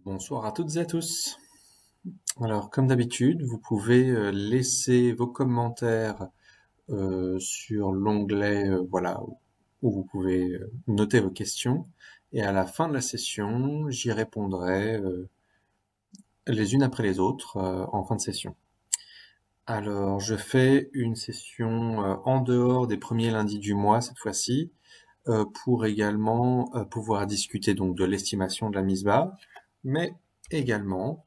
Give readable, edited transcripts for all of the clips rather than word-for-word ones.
Bonsoir à toutes et à tous. Alors, comme d'habitude, vous pouvez laisser vos commentaires sur l'onglet voilà, où vous pouvez noter vos questions. Et à la fin de la session, j'y répondrai les unes après les autres en fin de session. Alors, je fais une session en dehors des premiers lundis du mois cette fois-ci, pour également pouvoir discuter donc de l'estimation de la mise bas, mais également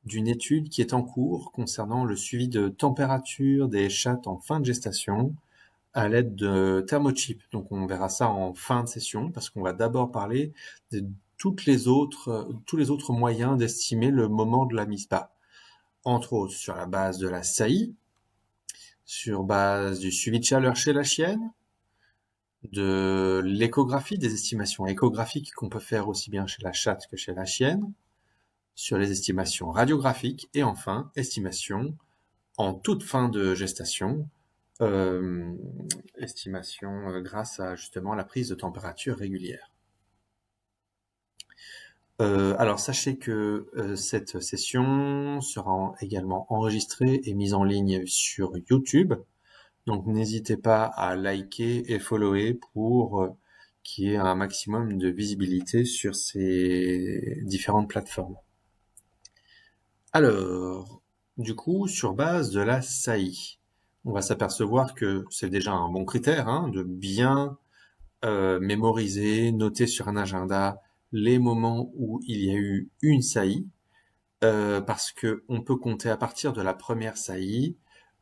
d'une étude qui est en cours concernant le suivi de température des chattes en fin de gestation à l'aide de thermochips. Donc on verra ça en fin de session parce qu'on va d'abord parler de tous les autres moyens d'estimer le moment de la mise bas. Entre autres sur la base de la saillie, sur base du suivi de chaleur chez la chienne, de l'échographie, des estimations échographiques qu'on peut faire aussi bien chez la chatte que chez la chienne, sur les estimations radiographiques et enfin, estimation en toute fin de gestation, euh, estimation grâce à justement la prise de température régulière. Alors sachez que cette session sera également enregistrée et mise en ligne sur YouTube. Donc n'hésitez pas à liker et follower pour qu'il y ait un maximum de visibilité sur ces différentes plateformes. Alors, du coup, sur base de la saillie, on va s'apercevoir que c'est déjà un bon critère de bien mémoriser, noter sur un agenda les moments où il y a eu une saillie, parce que on peut compter à partir de la première saillie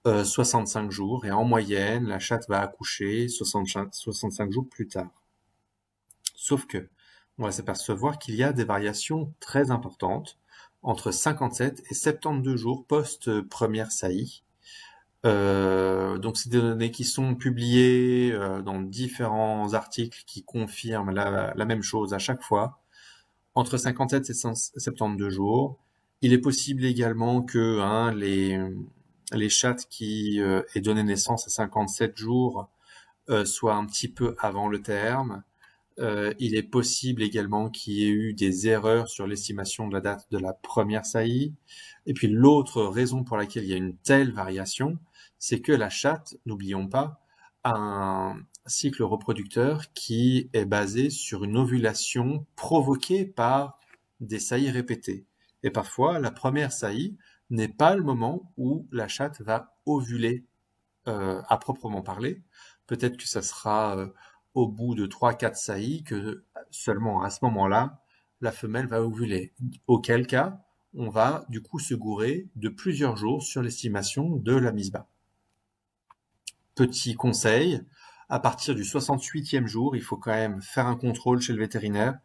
65 jours, et en moyenne, la chatte va accoucher 65 jours plus tard. Sauf que, on va s'apercevoir qu'il y a des variations très importantes entre 57 et 72 jours post-première saillie. Donc c'est des données qui sont publiées dans différents articles qui confirment la même chose à chaque fois. Entre 57 et 72 jours. Il est possible également que les chattes qui aient donné naissance à 57 jours soient un petit peu avant le terme. Il est possible également qu'il y ait eu des erreurs sur l'estimation de la date de la première saillie. Et puis l'autre raison pour laquelle il y a une telle variation, c'est que la chatte, n'oublions pas, a un cycle reproducteur qui est basé sur une ovulation provoquée par des saillies répétées. Et parfois, la première saillie n'est pas le moment où la chatte va ovuler à proprement parler. Peut-être que ça sera au bout de 3-4 saillies que seulement à ce moment-là, la femelle va ovuler. Auquel cas, on va du coup se gourer de plusieurs jours sur l'estimation de la mise bas. Petit conseil, à partir du 68e jour, il faut quand même faire un contrôle chez le vétérinaire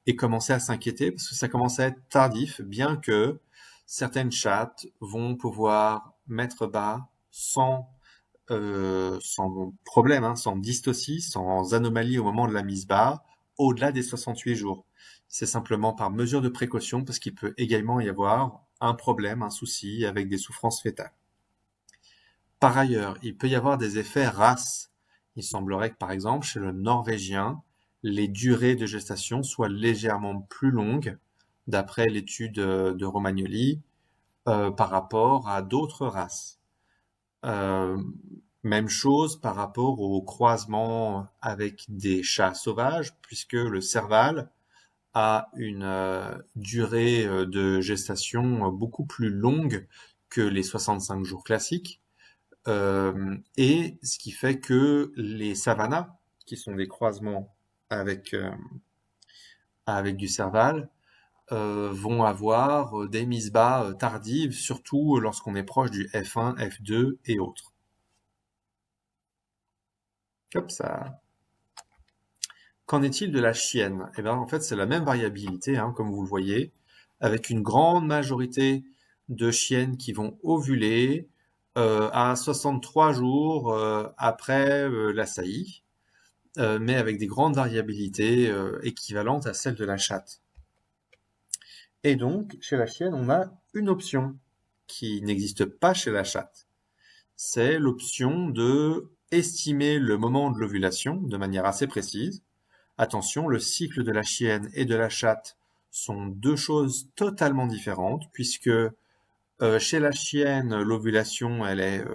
et commencer à s'inquiéter parce que ça commence à être tardif, bien que certaines chattes vont pouvoir mettre bas sans problème, sans dystocie, sans anomalie au moment de la mise bas, au-delà des 68 jours. C'est simplement par mesure de précaution parce qu'il peut également y avoir un problème, un souci avec des souffrances fœtales. Par ailleurs, il peut y avoir des effets race. Il semblerait que, par exemple, chez le norvégien, les durées de gestation soient légèrement plus longues, d'après l'étude de Romagnoli, par rapport à d'autres races. Même chose par rapport au croisement avec des chats sauvages, puisque le serval a une durée de gestation beaucoup plus longue que les 65 jours classiques, et ce qui fait que les savannas, qui sont des croisements avec, avec du serval, vont avoir des mises bas tardives, surtout lorsqu'on est proche du F1, F2 et autres. Comme ça. Qu'en est-il de la chienne? Eh bien, en fait, c'est la même variabilité, comme vous le voyez, avec une grande majorité de chiennes qui vont ovuler à 63 jours après la saillie, mais avec des grandes variabilités équivalentes à celles de la chatte. Et donc, chez la chienne, on a une option qui n'existe pas chez la chatte. C'est l'option de estimer le moment de l'ovulation de manière assez précise. Attention, le cycle de la chienne et de la chatte sont deux choses totalement différentes, puisque chez la chienne, l'ovulation, elle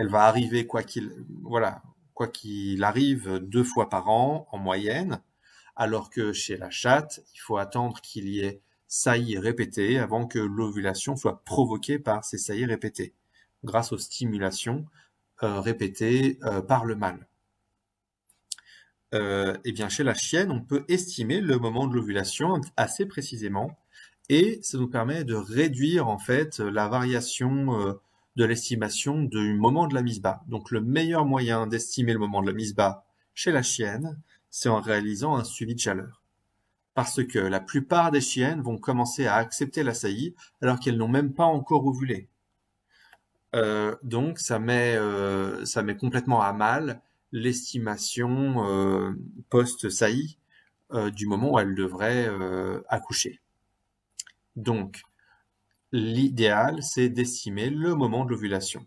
va arriver voilà, quoi qu'il arrive 2 fois par an en moyenne, alors que chez la chatte, il faut attendre qu'il y ait saillies répétées avant que l'ovulation soit provoquée par ces saillies répétées, grâce aux stimulations répétées par le mâle. Eh bien, chez la chienne, on peut estimer le moment de l'ovulation assez précisément, et ça nous permet de réduire en fait la variation de l'estimation du moment de la mise bas. Donc, le meilleur moyen d'estimer le moment de la mise bas chez la chienne, c'est en réalisant un suivi de chaleur. Parce que la plupart des chiennes vont commencer à accepter la saillie alors qu'elles n'ont même pas encore ovulé. Donc ça met complètement à mal l'estimation post-saillie du moment où elle devrait accoucher. Donc l'idéal, c'est d'estimer le moment de l'ovulation.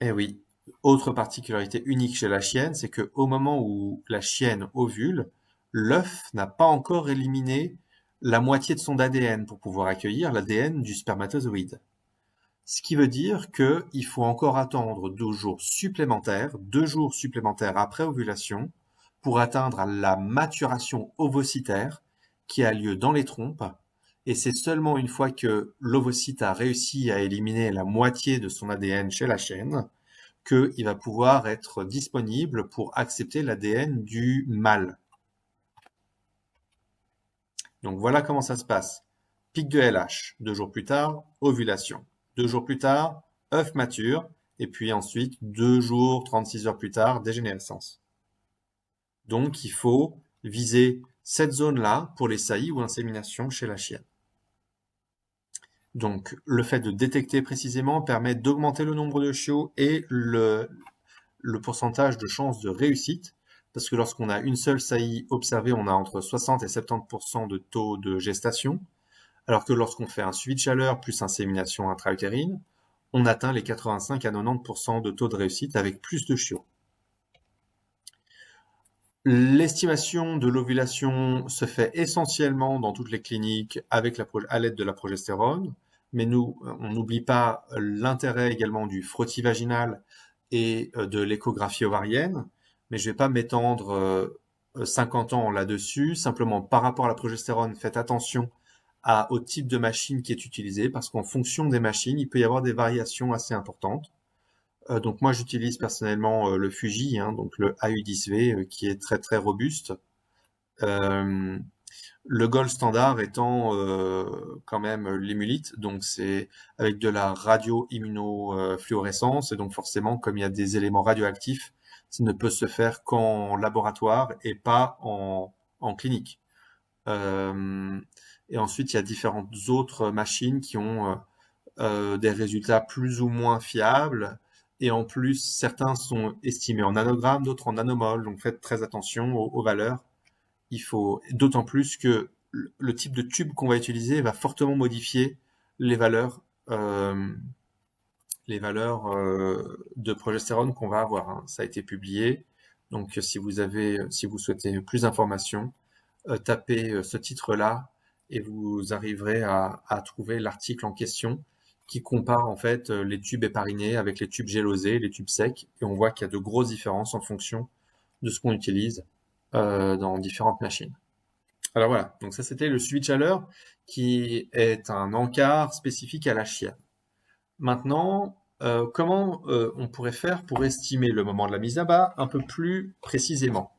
Eh oui, autre particularité unique chez la chienne, c'est que au moment où la chienne ovule, l'œuf n'a pas encore éliminé la moitié de son ADN pour pouvoir accueillir l'ADN du spermatozoïde. Ce qui veut dire qu'il faut encore attendre 2 jours supplémentaires après ovulation, pour atteindre la maturation ovocytaire qui a lieu dans les trompes. Et c'est seulement une fois que l'ovocyte a réussi à éliminer la moitié de son ADN chez la chienne qu'il va pouvoir être disponible pour accepter l'ADN du mâle. Donc voilà comment ça se passe. Pic de LH, 2 jours plus tard, ovulation. 2 jours plus tard, œuf mature, et puis ensuite, 2 jours, 36 heures plus tard, dégénérescence. Donc il faut viser cette zone-là pour les saillies ou inséminations chez la chienne. Donc le fait de détecter précisément permet d'augmenter le nombre de chiots et le pourcentage de chances de réussite, parce que lorsqu'on a une seule saillie observée, on a entre 60 et 70% de taux de gestation, alors que lorsqu'on fait un suivi de chaleur plus insémination intra-utérine, on atteint les 85 à 90% de taux de réussite avec plus de chiots. L'estimation de l'ovulation se fait essentiellement dans toutes les cliniques à l'aide de la progestérone, mais on n'oublie pas l'intérêt également du frottis vaginal et de l'échographie ovarienne, mais je ne vais pas m'étendre 50 ans là-dessus. Simplement, par rapport à la progestérone, faites attention au type de machine qui est utilisé, parce qu'en fonction des machines, il peut y avoir des variations assez importantes. Donc moi, j'utilise personnellement le Fuji, hein, donc le AU10V, qui est très très robuste. Euh, le gold standard étant quand même l'hémulite, donc c'est avec de la radio-immunofluorescence, et donc forcément, comme il y a des éléments radioactifs, ça ne peut se faire qu'en laboratoire et pas en clinique. Et ensuite, il y a différentes autres machines qui ont des résultats plus ou moins fiables. Et en plus, certains sont estimés en nanogrammes, d'autres en nanomol. Donc faites très attention aux valeurs. Il faut d'autant plus que le type de tube qu'on va utiliser va fortement modifier les valeurs, euh, de progestérone qu'on va avoir, hein. Ça a été publié. Donc si vous souhaitez plus d'informations, tapez ce titre-là et vous arriverez à trouver l'article en question qui compare en fait les tubes éparinés avec les tubes gélosés, les tubes secs, et on voit qu'il y a de grosses différences en fonction de ce qu'on utilise dans différentes machines. Alors voilà, donc ça c'était le suivi de chaleur qui est un encart spécifique à la chienne. Maintenant, comment on pourrait faire pour estimer le moment de la mise à bas un peu plus précisément?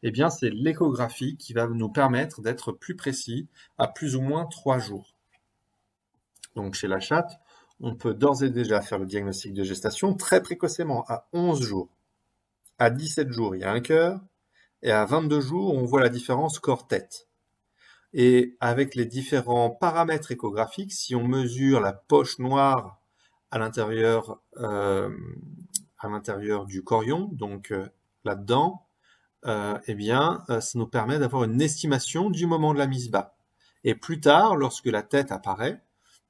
Eh bien, c'est l'échographie qui va nous permettre d'être plus précis à plus ou moins 3 jours. Donc, chez la chatte, on peut d'ores et déjà faire le diagnostic de gestation très précocement, à 11 jours. À 17 jours, il y a un cœur, et à 22 jours, on voit la différence corps-tête. Et avec les différents paramètres échographiques, si on mesure la poche noire à l'intérieur du chorion, donc là-dedans, eh bien, ça nous permet d'avoir une estimation du moment de la mise bas. Et plus tard, lorsque la tête apparaît,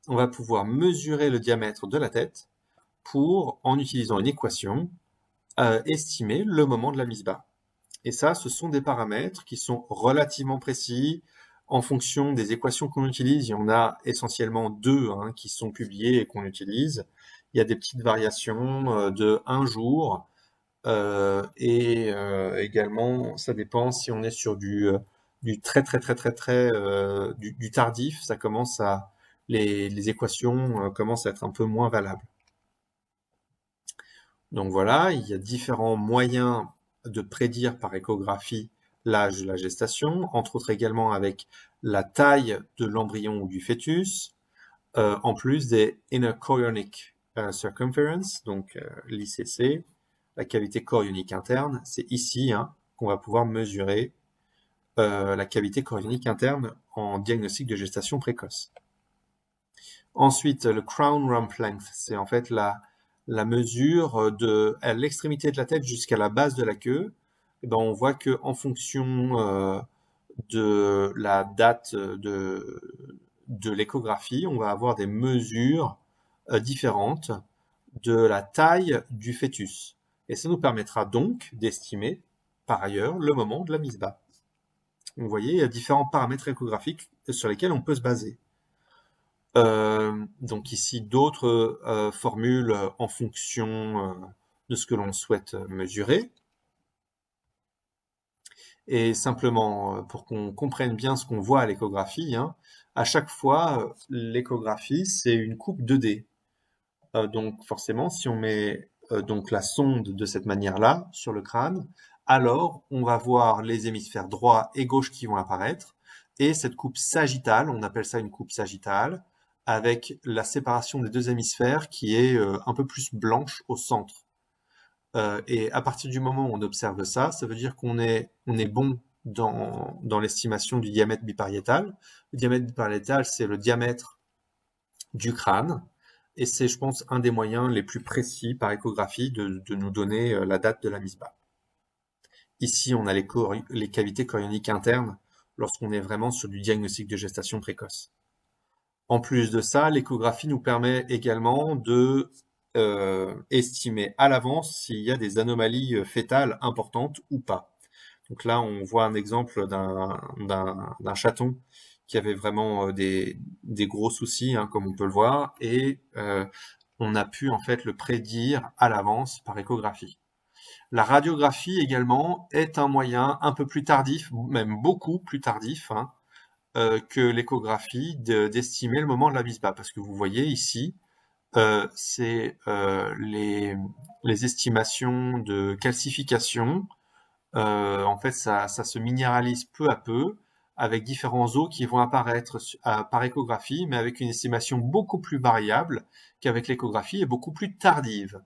on va pouvoir mesurer le diamètre de la tête pour, en utilisant une équation, estimer le moment de la mise bas. Et ça, ce sont des paramètres qui sont relativement précis en fonction des équations qu'on utilise. Il y en a essentiellement deux qui sont publiées et qu'on utilise. Il y a des petites variations de un jour et également, ça dépend si on est sur du très très très très très du tardif. Ça commence à les équations commencent à être un peu moins valables. Donc voilà, il y a différents moyens de prédire par échographie l'âge de la gestation, entre autres également avec la taille de l'embryon ou du fœtus, en plus des Inner Chorionic Circumference, donc l'ICC, la cavité chorionique interne. C'est ici qu'on va pouvoir mesurer la cavité chorionique interne en diagnostic de gestation précoce. Ensuite, le crown rump length, c'est en fait la mesure à l'extrémité de la tête jusqu'à la base de la queue. Et ben, on voit que en fonction de la date de l'échographie, on va avoir des mesures différentes de la taille du fœtus. Et ça nous permettra donc d'estimer, par ailleurs, le moment de la mise bas. Vous voyez, il y a différents paramètres échographiques sur lesquels on peut se baser. Donc ici, d'autres formules en fonction de ce que l'on souhaite mesurer. Et simplement, pour qu'on comprenne bien ce qu'on voit à l'échographie, à chaque fois, l'échographie, c'est une coupe 2D. Donc forcément, si on met donc la sonde de cette manière-là sur le crâne, alors on va voir les hémisphères droit et gauche qui vont apparaître, et cette coupe sagittale, on appelle ça une coupe sagittale, avec la séparation des deux hémisphères qui est un peu plus blanche au centre. Et à partir du moment où on observe ça, ça veut dire qu'on est bon dans l'estimation du diamètre bipariétal. Le diamètre bipariétal, c'est le diamètre du crâne, et c'est, je pense, un des moyens les plus précis par échographie de nous donner la date de la mise bas. Ici, on a les cavités chorioniques internes lorsqu'on est vraiment sur du diagnostic de gestation précoce. En plus de ça, l'échographie nous permet également de estimer à l'avance s'il y a des anomalies fœtales importantes ou pas. Donc là, on voit un exemple d'un chaton qui avait vraiment des gros soucis, comme on peut le voir, et on a pu en fait le prédire à l'avance par échographie. La radiographie également est un moyen un peu plus tardif, même beaucoup plus tardif, que l'échographie d'estimer le moment de la mise bas. Parce que vous voyez ici, c'est les estimations de calcification. En fait, ça se minéralise peu à peu avec différents os qui vont apparaître par échographie, mais avec une estimation beaucoup plus variable qu'avec l'échographie et beaucoup plus tardive.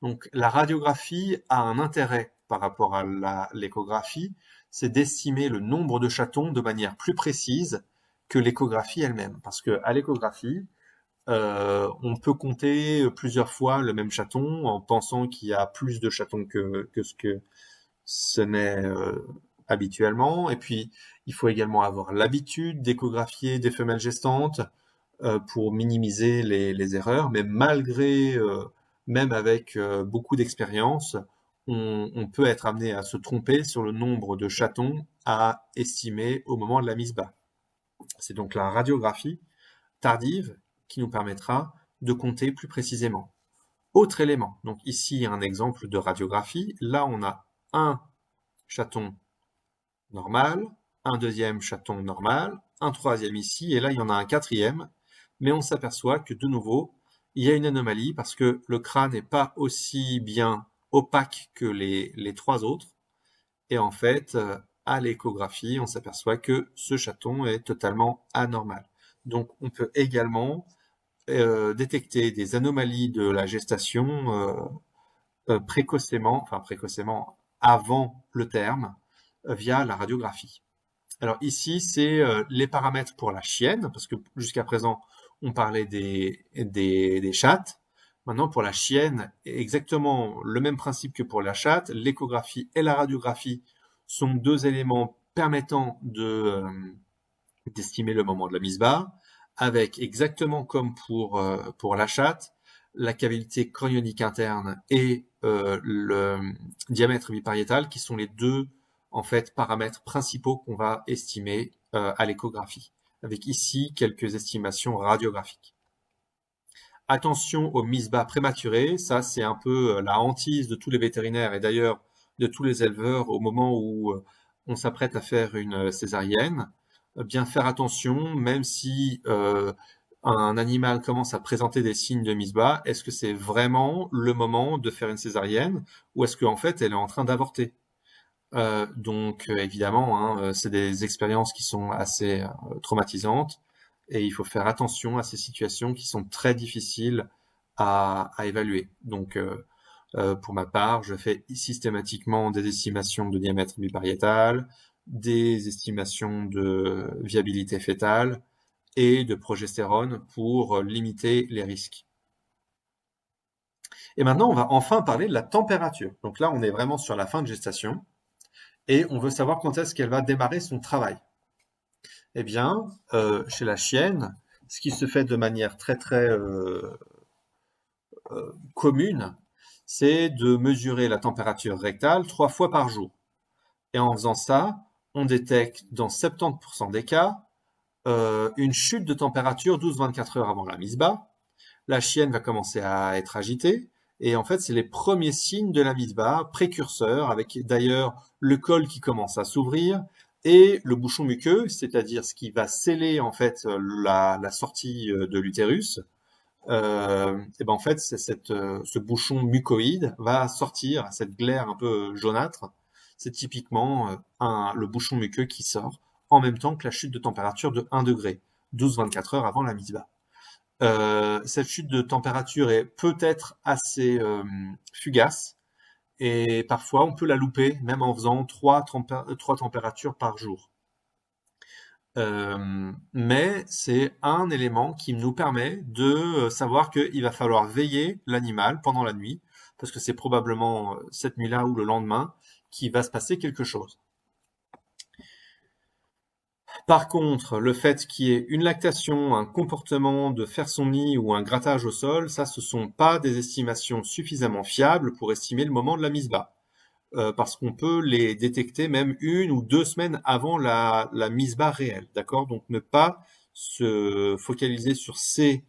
Donc la radiographie a un intérêt par rapport à l'échographie, c'est d'estimer le nombre de chatons de manière plus précise que l'échographie elle-même. Parce qu'à l'échographie, on peut compter plusieurs fois le même chaton en pensant qu'il y a plus de chatons que ce que ce n'est habituellement. Et puis, il faut également avoir l'habitude d'échographier des femelles gestantes pour minimiser les erreurs. Mais malgré, même avec beaucoup d'expérience, on peut être amené à se tromper sur le nombre de chatons à estimer au moment de la mise bas. C'est donc la radiographie tardive qui nous permettra de compter plus précisément. Autre élément, donc ici un exemple de radiographie, là on a un chaton normal, un deuxième chaton normal, un troisième ici, et là il y en a un quatrième, mais on s'aperçoit que de nouveau, il y a une anomalie parce que le crâne n'est pas aussi bien opaque que les trois autres, et en fait, à l'échographie, on s'aperçoit que ce chaton est totalement anormal. Donc on peut également détecter des anomalies de la gestation précocement avant le terme, via la radiographie. Alors ici, c'est les paramètres pour la chienne, parce que jusqu'à présent, on parlait des chattes. Maintenant, pour la chienne, exactement le même principe que pour la chatte, l'échographie et la radiographie sont deux éléments permettant d'estimer le moment de la mise bas, avec exactement comme pour la chatte, la cavité chorionique interne et le diamètre bipariétal qui sont les deux en fait, paramètres principaux qu'on va estimer à l'échographie, avec ici quelques estimations radiographiques. Attention aux mises bas prématurées, ça c'est un peu la hantise de tous les vétérinaires et d'ailleurs de tous les éleveurs au moment où on s'apprête à faire une césarienne. Bien faire attention, même si un animal commence à présenter des signes de mise bas, est-ce que c'est vraiment le moment de faire une césarienne ou est-ce qu'en fait elle est en train d'avorter? Donc évidemment, hein, c'est des expériences qui sont assez traumatisantes et il faut faire attention à ces situations qui sont très difficiles à évaluer. Donc pour ma part, je fais systématiquement des estimations de diamètre bipariétal, des estimations de viabilité fœtale et de progestérone pour limiter les risques. Et maintenant, on va enfin parler de la température. Donc là, on est vraiment sur la fin de gestation et on veut savoir quand est-ce qu'elle va démarrer son travail. Eh bien, chez la chienne, ce qui se fait de manière très commune, c'est de mesurer la température rectale 3 fois par jour. Et en faisant ça, on détecte dans 70% des cas une chute de température 12-24 heures avant la mise bas. La chienne va commencer à être agitée. Et en fait, c'est les premiers signes de la mise bas, précurseurs, avec d'ailleurs le col qui commence à s'ouvrir et le bouchon muqueux, c'est-à-dire ce qui va sceller en fait la sortie de l'utérus. Et ben en fait, ce bouchon mucoïde va sortir, cette glaire un peu jaunâtre. C'est typiquement le bouchon muqueux qui sort en même temps que la chute de température de 1 degré, 12-24 heures avant la mise bas. Cette chute de température est peut-être assez fugace et parfois on peut la louper même en faisant 3 températures par jour. Mais c'est un élément qui nous permet de savoir qu'il va falloir veiller l'animal pendant la nuit, parce que c'est probablement cette nuit-là ou le lendemain qu'il va se passer quelque chose. Par contre, le fait qu'il y ait une lactation, un comportement de faire son nid ou un grattage au sol, ça, ce sont pas des estimations suffisamment fiables pour estimer le moment de la mise bas. Parce qu'on peut les détecter même 1 ou 2 semaines avant la mise bas réelle, d'accord? Donc ne pas se focaliser sur ces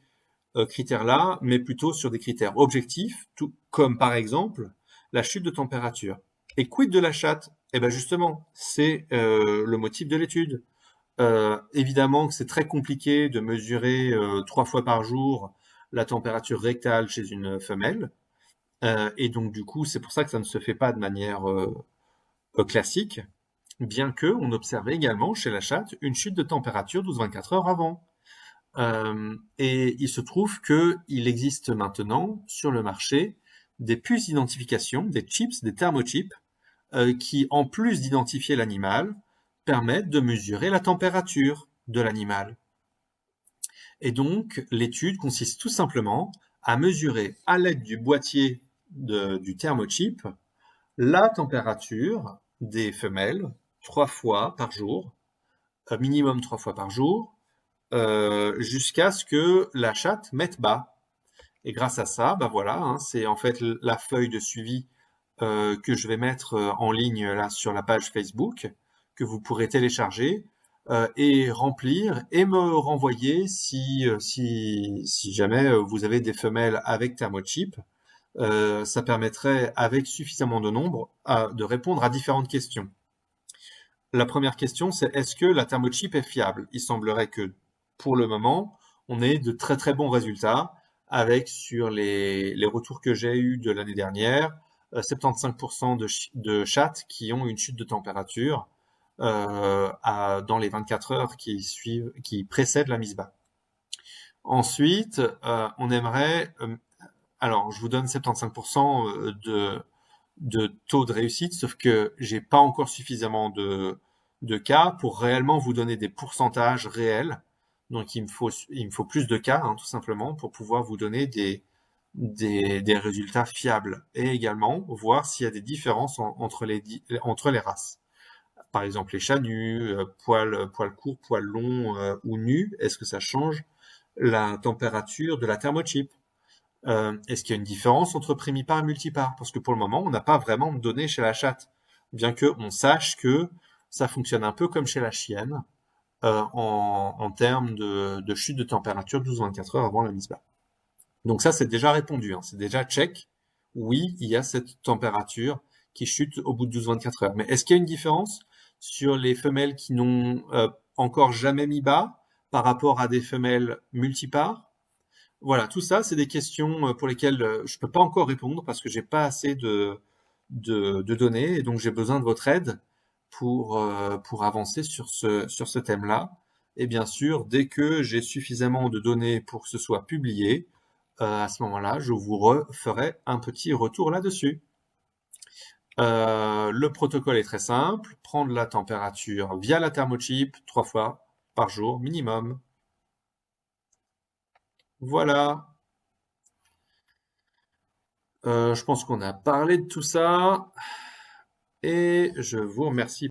critères-là, mais plutôt sur des critères objectifs, tout comme par exemple la chute de température. Et quid de la chatte? Eh ben justement, c'est le motif de l'étude. Évidemment que c'est très compliqué de mesurer 3 fois par jour la température rectale chez une femelle. Et donc du coup, c'est pour ça que ça ne se fait pas de manière classique, bien que on observait également chez la chatte une chute de température 12-24 heures avant. Et il se trouve qu'il existe maintenant sur le marché des puces d'identification, des chips, des thermochips, qui, en plus d'identifier l'animal, permettent de mesurer la température de l'animal. Et donc, l'étude consiste tout simplement à mesurer à l'aide du boîtier du thermochip la température des femelles 3 fois par jour, minimum 3 fois par jour, jusqu'à ce que la chatte mette bas. Et grâce à ça, bah voilà, hein, c'est en fait la feuille de suivi que je vais mettre en ligne là sur la page Facebook, que vous pourrez télécharger et remplir et me renvoyer si jamais vous avez des femelles avec thermochip. Ça permettrait, avec suffisamment de nombre, de répondre à différentes questions. La première question, c'est est-ce que la thermochip est fiable? Il semblerait que, pour le moment, on ait de très bons résultats avec sur les retours que j'ai eus de l'année dernière, 75% de chattes qui ont une chute de température dans les 24 heures qui précèdent la mise bas. Ensuite, on aimerait, alors je vous donne 75% de taux de réussite, sauf que j'ai pas encore suffisamment de cas pour réellement vous donner des pourcentages réels. Donc il me faut plus de cas, hein, tout simplement, pour pouvoir vous donner des résultats fiables et également voir s'il y a des différences entre les races. Par exemple, les chats nus, poils courts, poils longs ou nus, est-ce que ça change la température de la thermochip? Est-ce qu'il y a une différence entre primipare et multipare? Parce que pour le moment, on n'a pas vraiment de données chez la chatte. bien que on sache que ça fonctionne un peu comme chez la chienne, en termes de chute de température 12-24 heures avant la mise bas. Donc ça, c'est déjà répondu, hein, c'est déjà check. Oui, il y a cette température qui chute au bout de 12-24 heures. Mais est-ce qu'il y a une différence sur les femelles qui n'ont encore jamais mis bas par rapport à des femelles multipares? Voilà, tout ça, c'est des questions pour lesquelles je peux pas encore répondre parce que j'ai pas assez de données et donc j'ai besoin de votre aide pour avancer sur ce thème-là. Et bien sûr, dès que j'ai suffisamment de données pour que ce soit publié, à ce moment-là, je vous referai un petit retour là-dessus. Le protocole est très simple, prendre la température via la thermochip 3 fois par jour minimum. Voilà. Je pense qu'on a parlé de tout ça et je vous remercie